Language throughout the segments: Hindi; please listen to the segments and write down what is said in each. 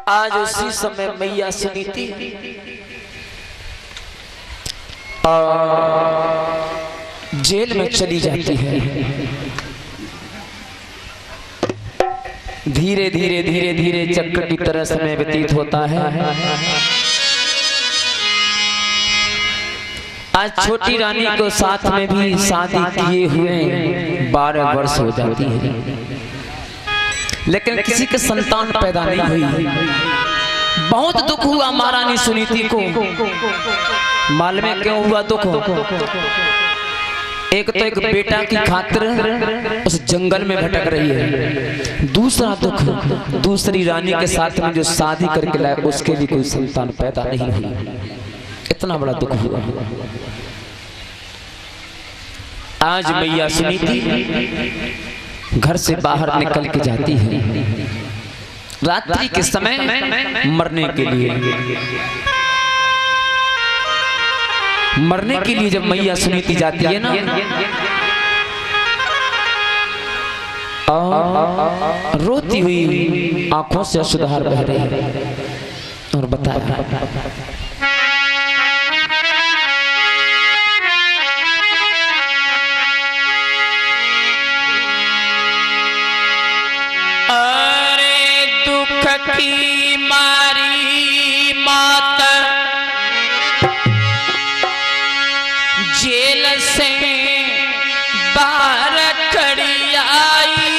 आज उसी समय मैया सुनीति जेल में चली जाती है। धीरे धीरे धीरे धीरे चक्र की तरह समय व्यतीत होता है। आज छोटी रानी को साथ में भी शादी किए हुए 12 वर्ष हो जाती है, लेकिन किसी के संतान पैदा नहीं हुई। बहुत दुख हुआ महारानी सुनीति को। मालूम है क्यों हुआ दुख? एक तो एक बेटा की खातिर उस जंगल में भटक रही है, दूसरा दुख दूसरी रानी के साथ में जो शादी करके लाया उसके भी कोई संतान पैदा नहीं हुई। इतना बड़ा दुख हुआ। आज मैया सुनीति घर से बाहर निकल के जाती है रात्रि के समय मरने के लिए। मरने के लिए जब मैया सुनीति जाती है ना, रोती हुई आंखों से अश्रुधार बह रही है और बताया, अरे दुख की मारी मात जेल से बाहर खड़ी आई।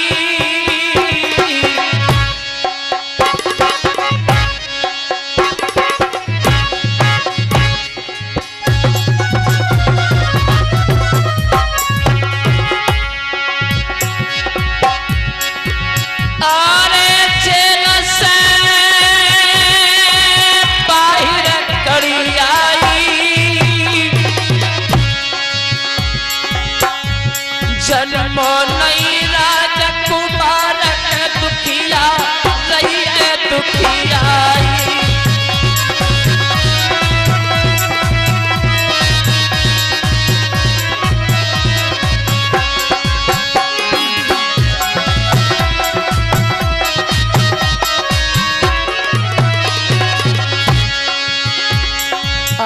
जन्मो नहीं राजकुमार दुखिया रही है दुखिया।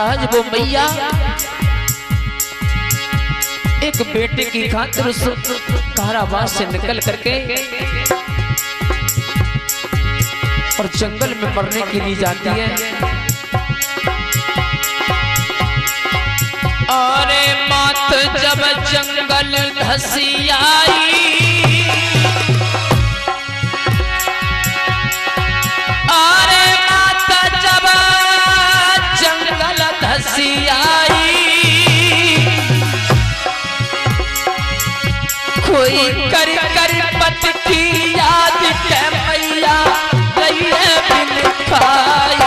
आज वो मैया एक बेटे की खातिर उस कारावास से निकल करके और जंगल में मरने के लिए जाती है। अरे मात जब जंगल धसी आई, अरे मात जब जंगल धसी आई, कोई कर कर पत की याद के मैया रही है बिन खाई।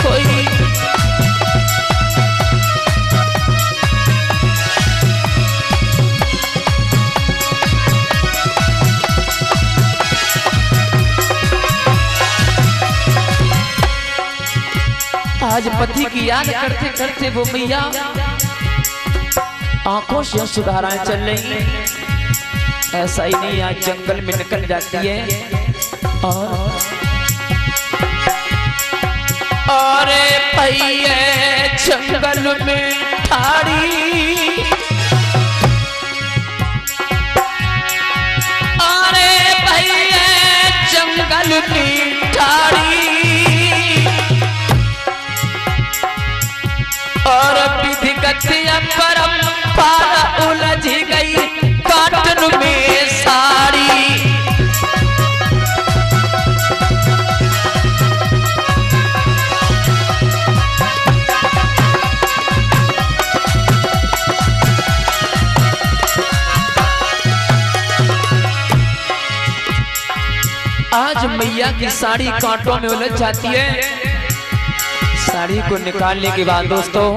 कोई आज पति की याद करते करते वो मैया आंखों से सुधाराएं चल रही। ऐसा ही नहीं, आज जंगल में निकल जाती है और पहिए जंगल में ठाड़ी, अरे पहिए जंगल में ठाड़ी, और विधिगत परंपरा उलझ गई काटन में साड़ी। आज मैया की साड़ी कांटों में उलझ जाती है। साड़ी को निकालने के बाद दोस्तों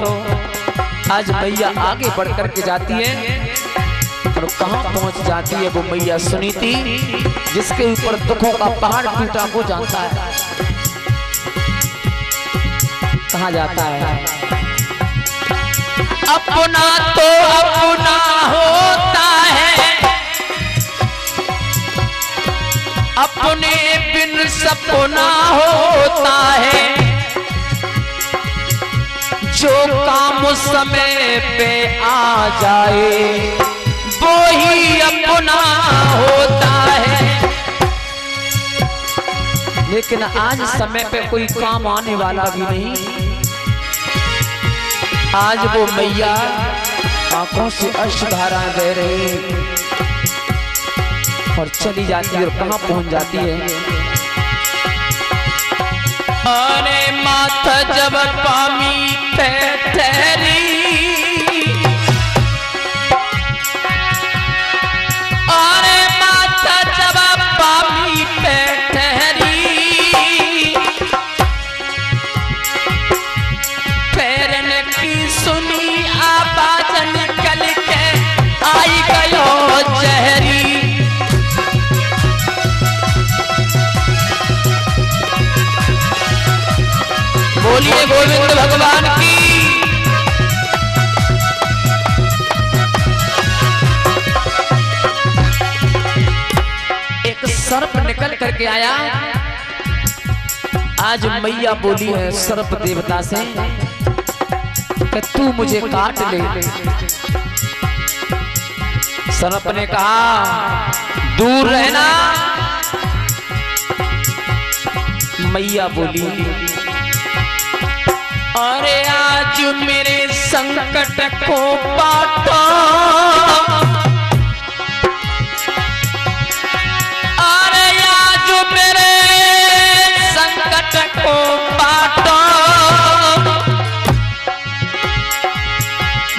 आज मैया आगे बढ़ करके जाती है और कहां पहुंच जाती है वो मैया सुनीति, जिसके ऊपर दुखों का पहाड़ टूटा वो जानता है। कहां जाता है? अपना तो अपना होता है, अपने बिन सपना हो होता है, जो काम समय पे आ जाए वो ही अपना होता है। लेकिन आज समय पे कोई काम आने वाला भी नहीं। आज वो मैया आंखों से अश्रुधारा बह रही और चली जाती है, और कहां पहुंच जाती है? अरे माथा जब पामी पे ठहरी, अरे माथा जब पामी पे ठहरी, पैरन की सुनी आवाज निकल के आई गयो जहरी। बोलिए गोविंद भगवान की। एक सर्प निकल करके आया। आज मैया बोली है सर्प देवता से कि तू मुझे काट ले। सर्प ने कहा दूर रहना। मैया बोली अरे आज मेरे संकट को बांटो, अरे आज मेरे संकट को बांटो,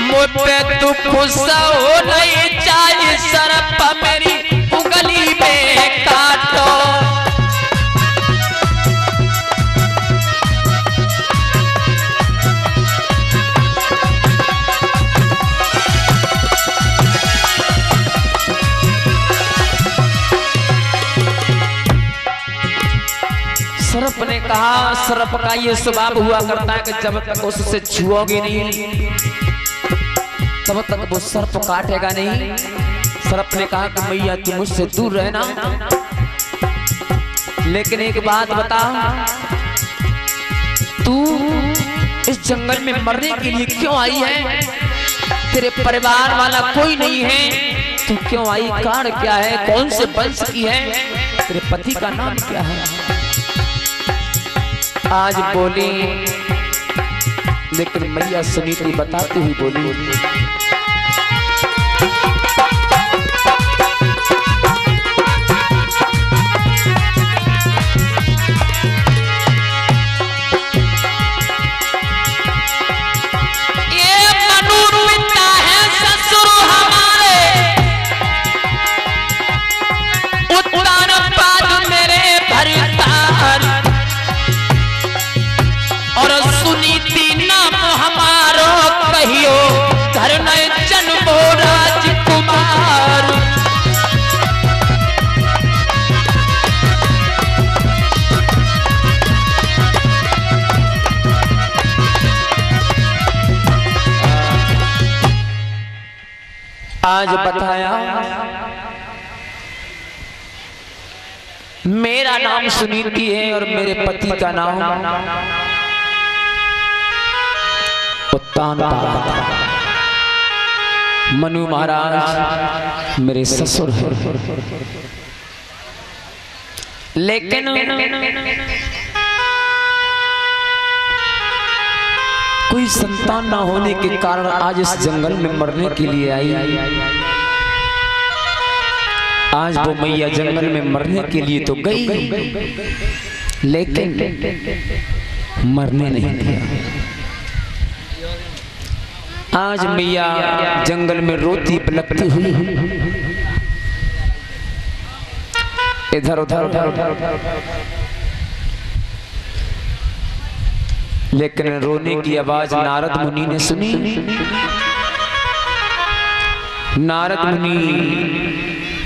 मुझ पे तू खुश हो नहीं चाहिए, सर्प मेरी उंगली में काटो। सर्प ने कहा, सर्प का ये स्वभाव हुआ करता है कि जब तक उससे छुओगे नहीं तब तक वो सर्प काटेगा नहीं। सर्प ने कहा कि मैया तुम मुझसे दूर रहना, लेकिन एक बात बता, तू इस जंगल में मरने के लिए क्यों आई है? तेरे परिवार वाला कोई नहीं है, तू क्यों आई? कारण क्या है? कौन से वंश की है? तेरे पति का नाम क्या है? आज बोली, लेकिन मैया सुनीति बताती हुई बोली आज बताया मेरा नाम सुनीति है और मेरे पति का नाम उत्तान मनु महाराज मेरे ससुर है। लेकिन कोई संतान ना होने के कारण आज इस जंगल में मरने के लिए आई। आज वो मैया जंगल में मरने के लिए तो गई, लेकिन मरने नहीं दिया। आज मैया जंगल में रोती पलकती हुई इधर उधर, लेकिन रोने की आवाज नारद मुनि ने सुनी। नारद मुनि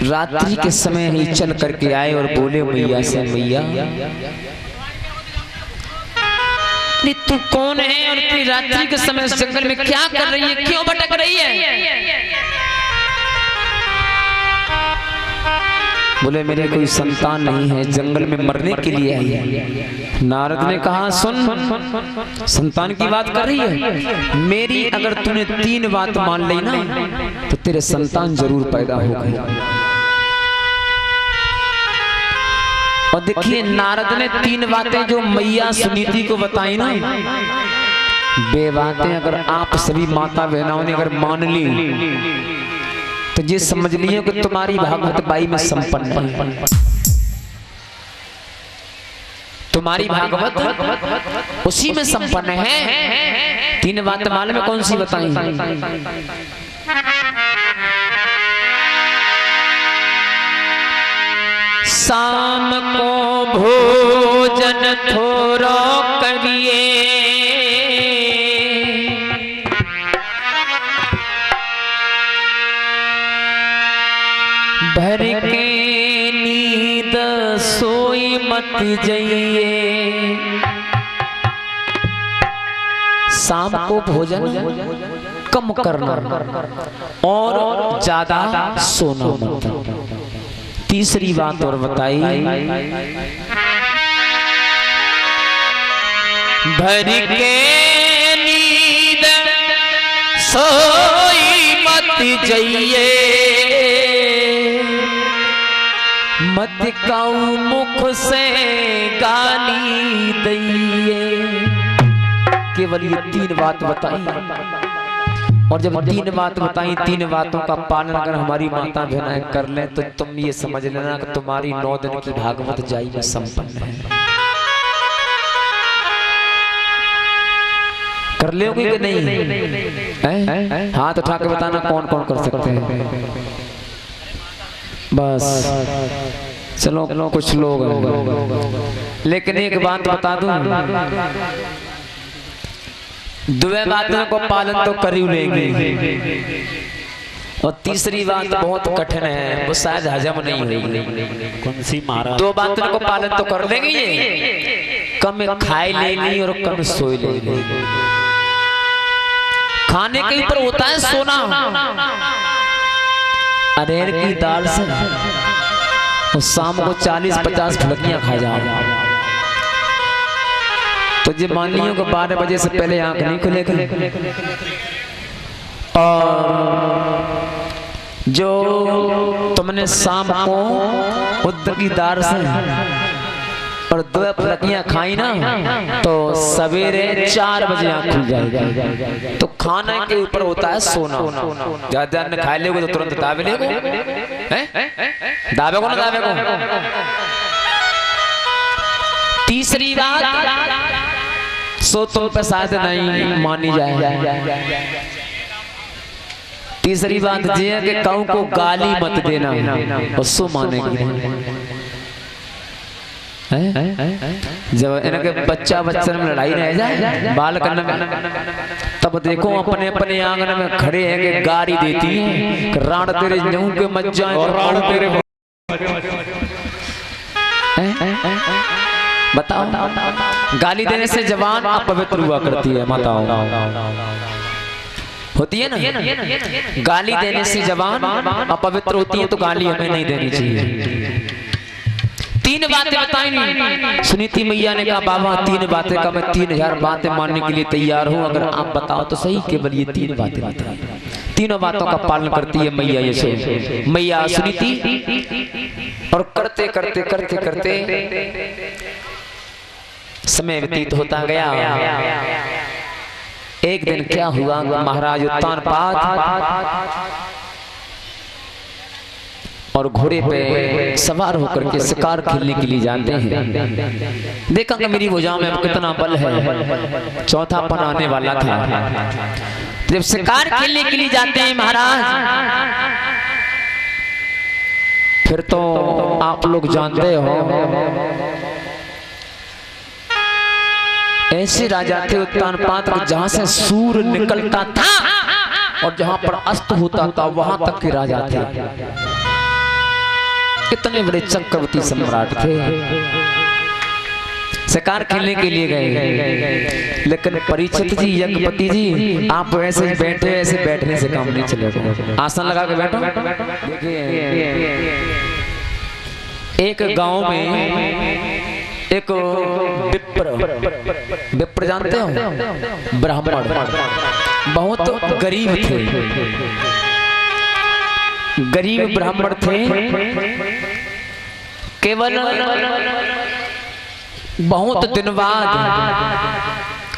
रात्रि के समय ही चल करके आए और बोले मैया से, मैया तू कौन है और इतनी रात्रि के समय जंगल में क्या कर रही है, क्यों भटक रही है? बोले मेरे कोई संतान नहीं है, जंगल में मरने के लिए आई है। नारद ने कहा सुन, संतान की बात कर रही है, मेरी अगर तूने 3 बात मान ली ना तो तेरे संतान जरूर पैदा होगा। और देखिए नारद ने 3 बातें जो मैया सुनीति को बताई ना, वे बातें अगर आप सभी माता बहनों ने अगर मान ली तो ये समझ लियो कि तुम्हारी भागवत बाई में संपन्न है। तुम्हारी भागवत उसी में संपन्न है। 3 बात मालूम में कौन सी बताई? शाम को भोजन थोड़ा करिए, भर के नींद सोई मत जाइए। शाम को भोजन कम करना और ज्यादा सोना मत। तीसरी बात और बताई, भर के नींद सोई मत जाइए, मत काऊ मुख से गाली दइए। केवल ये 3 बात बताई। और जब 3 बात बताई, 3 बातों का पालन अगर हमारी माता बहनें कर लें तो तुम ये समझ लेना कि तुम्हारी 9 दिन की भागवत जाई में संपन्न है। कर लोगे कि नहीं? हाथ उठा के बताना कौन कौन कर सकते हैं। बस चलो कुछ लोग हैं। लेकिन एक बात बता दूं, 2 बातों को पालन तो कर ही लेंगे, और तीसरी बात बहुत कठिन है, वो शायद हजम नहीं होगी। कौन सी महाराज? 2 बातों को पालन तो कर लेंगे, ये कम खाए लेंगे और कम सोए लेंगे। खाने के ऊपर होता है सोना। अरहर की दाल से और शाम को 40-50 फुलकियां खा जाओ तो ये मान लियो कि 12 बजे से पहले आंख नहीं खुलेगी। और जो तुमने शाम को उद्द की दाल से और 2 फुलकियां खाई ना तो सवेरे 4 बजे आंख खुल जाएगी। तो खाने के ऊपर होता है सोना। ज्यादा ने खा लेगो तो तुरंत दावे लेगो, दावे को ना दावे को। तीसरी बात सो तुम पे शायद नहीं मानी जाए। तीसरी बात ये है कि काऊ को गाली मत देना, उसको मानेगी। जब इनके बच्चा में लड़ाई रह जाए बाल करने में, तब देखो अपने अपने आंगन में खड़े हैं कि गाली देती है, राण तेरे जहूं के मत जाए और राण तेरे। बताओ, गाली देने से जवान अपवित्र हुआ करती है माताओं, होती है ना। गाली देने से जवान अपवित्र होती है, तो गाली हमें नहीं देनी चाहिए। 3 बातें बताई सुनीति मैया ने कहा बाबा 3 बातें का मैं 3000 बातें मानने के लिए तैयार हूँ, अगर आप बताओ तो सही। केवल ये 3 बातें बताई, 3 बातों का पालन करती है मैया ये मैया सुनीति। और करते करते करते करते समय व्यतीत होता गया। एक दिन क्या हुआ, महाराज उत्तानपाद और घोड़े पे सवार होकर के शिकार खेलने के लिए जाते हैं। देखा कि मेरी भुजाओं में कितना बल है, चौथापन आने वाला था। जब शिकार खेलने के लिए जाते हैं महाराज, फिर तो आप लोग जानते हो ऐसे राजा थे उत्तानपाद जहां से सूर्य निकलता था और जहां पर अस्त होता था वहां तक के राजा थे। कितने बड़े चक्रवर्ती सम्राट थे। शिकार खेलने के लिए गए, लेकिन परीक्षित जी यज्ञपति जी आप ऐसे बैठे, ऐसे बैठने से काम नहीं चलेगा। आसन लगा के बैठो। देखिए एक गांव में एक विप्र जानते हो, ब्राह्मण बहुत गरीब थे। गरीब ब्राह्मण थे, केवल बहुत दिन बाद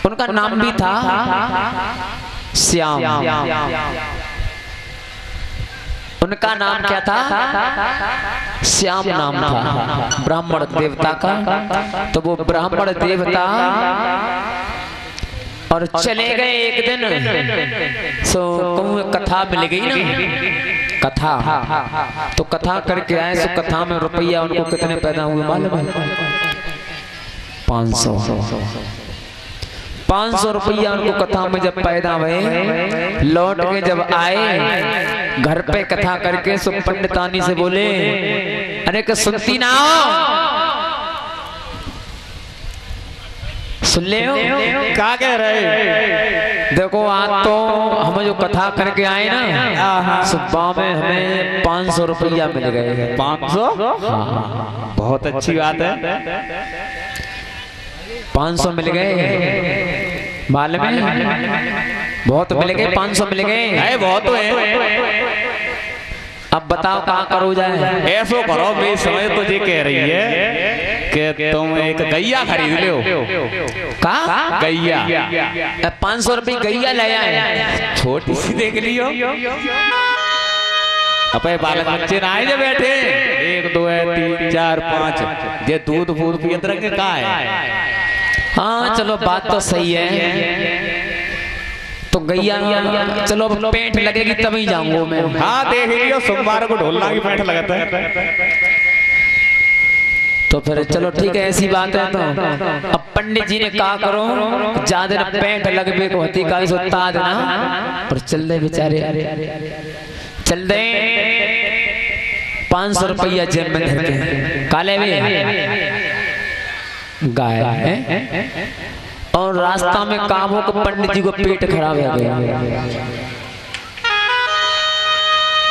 उनका नाम भी था श्याम। उनका नाम क्या था? श्याम नाम था ब्राह्मण देवता का। तो वो ब्राह्मण देवता और चले गए एक दिन। सो कथा मिल गई ना, कथा। तो कथा करके आए। सो कथा में रुपया उनको कितने पैदा हुए मालूम है? 500 रुपया उनको कथा में जब पैदा हुए। लौट के जब आए घर पे कथा करके, सो पंडितानी से बोले, अरे कि सुनती ना हो? सुन ले हो? क्या कह रहे? देखो आज तो हम जो कथा करके आए ना, सुबह में हमें 500 रुपया मिल गए। 500? हाँ, बहुत अच्छी बात है। 500 मिल गए मालूम है? बहुत मिल गए, 500 मिल गए। बहुत है। अब बताओ कहाँ करो जाए? ऐसो करो, मेरी समझ तो ये कह रही है कि तुम एक गैया खरीद लो। कहा? गैया। 500 रुपये गैया ले आए, छोटी सी देख लियो। अपने बालक बच्चे ना आए जो बैठे 1 2 3 4 5 ये दूध फूद पियत रखे का है। हाँ चलो बात तो सही है। तो गैया चलो पेंट लगेगी तभी जाऊंगा मैं। हाँ देख लियो, सोमवार को ढोलना की पेंट लगता है। तो फिर चलो ठीक है, ऐसी बात है। तो अब पंडित जी ने कहा करो ज्यादा पेंट लगबे को हती का सोता देना। और चल दे बेचारे, चल दे 500 रुपया जेब में धर के काले में गाय है। और रास्ता में काम हो कि पंडित जी को पेट खराब हो गया।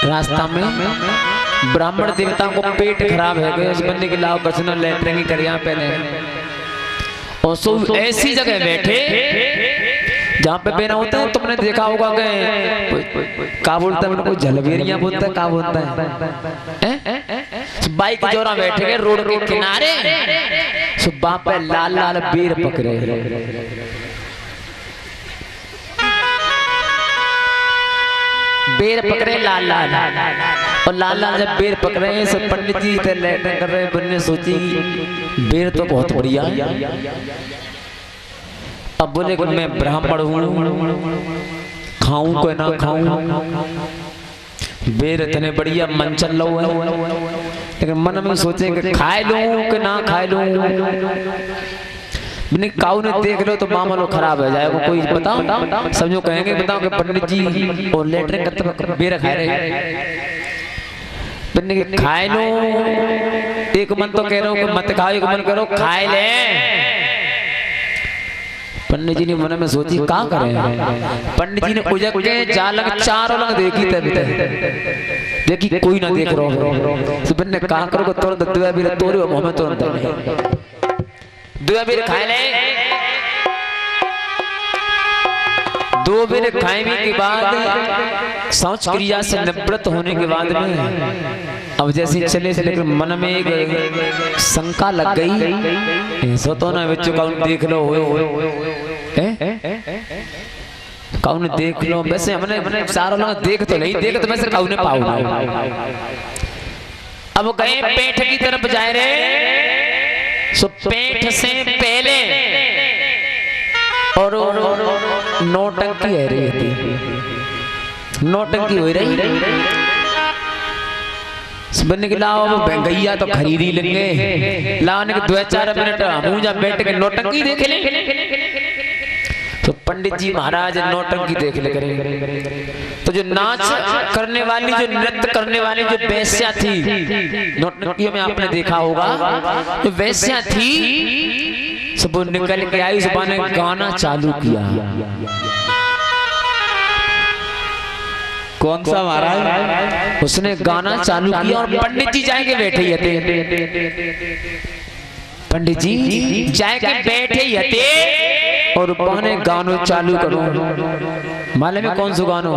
रास्ता में ब्राह्मण देवता को पेट खराब है गया। उस बंदे के लाओ कचना लेटरिंग कर यहाँ पहले। और सो ऐसी जगह बैठे जहाँ पे बेना होता है। तुमने देखा होगा कि क्या बोलता है उनको, जलबेरिया बोलता है, क्या बोलता है? बाइक जोरा बैठे गए रोड के किनारे। सुबह पे लाल लाल बेर पकड़े। बेर पकड़े लाल लाल। और लाल लाल जब बेर पकड़े हैं, सब पंडित जी लेटरिंग कर रहे हैं। बनने सोची बेर तो बहुत बढ़िया है। अब बोले कि मैं ब्राह्मण हूँ, खाऊं को ना खाऊं। बेर इतने बढ़िया मन चल रहा है, लेकिन मन में सोचे कि खाए लूं कि ना खाए लूं। काऊ ने देख लो तो मामला खराब हो जाएगा। कोई बताओ, समझो कहेंगे बताओ कि पंडित जी और लेटरिंग करते बेर खाए रहे। खाए लो, एक मन तो कह रहा हूँ कि मत खाओ, एक मन कह रहा हूँ खाए ले। पंडित जी ने मन में सोची क्या करें। पंडित जी ने उजक के जालक चारों लग देखी तभी देखी कोई ना देख रहा। तो बन्ने कहा करो तुरंत दुआ बीर तोड़ो मुंह में तुरंत दुआ बीर खाए ले। 2 बेर खाने के बाद शौच क्रिया से निवृत्त होने के बाद में अब जैसे चले से, लेकिन मन में एक शंका लग गई। सो तो ना बच्चों का देख लो, कौन देख लो। वैसे हमने सारों लोग देख तो नहीं, देख तो वैसे कौन पाओ। अब गए पेट की तरफ जाए रे। सो पेट से पहले और नौटंकी है रही थी, नौटंकी हो रही। बनने के लाओ गैया तो खरीद ही लेंगे, लाने के 2-4 मिनट मुँह जा बैठ के नौटंकी देख ले। तो पंडित जी महाराज नौटंकी देख ले करें। तो जो नाच करने वाली, जो नृत्य करने वाली जो वैश्या थी, नौटंकियों में आपने देखा होगा, जो वैश्या थी सब निकल के आई। सुबह ने गाना चालू किया। कौन सा महाराज? उसने गाना चालू किया और पंडित जी जाएंगे बैठे ही थे। पंडित जी जाएंगे बैठे ही थे और बहने गानों चालू करो। मालूम है कौन सा गानों?